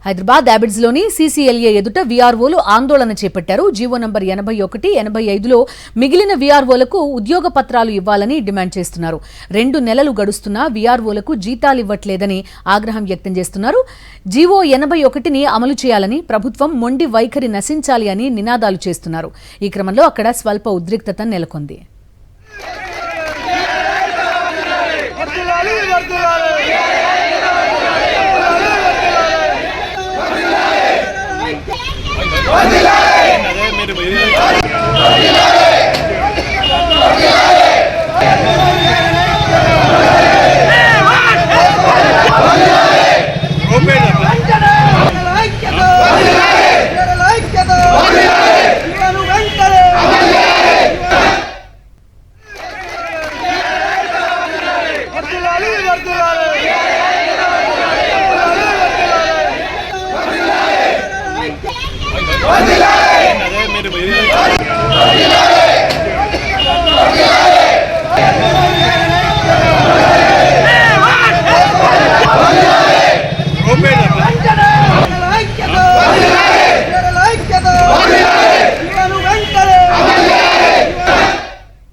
Hyderabad యాబిడ్స్లోని CCLA ఎదుట వీఆర్ఓలు ఆందోళన చేపట్టారు. జీవో నంబర్ 81, 85లో మిగిలిన వీఆర్ఓలకు ఉద్యోగ పత్రాలు ఇవ్వాలని డిమాండ్ చేస్తున్నారు. 2 నెలలు గడుస్తున్నా వీఆర్ఓలకు జీతాలివ్వట్లేదని ఆగ్రహం వ్యక్తం చేస్తున్నారు. జీవో 81ని అమలు చేయాలని, ప్రభుత్వం మొండి వైఖరి నశించాలి అని నినాదాలు చేస్తున్నారు. ఈ క్రమంలో అక్కడ స్వల్ప ఉద్రిక్తత నెలకొంది.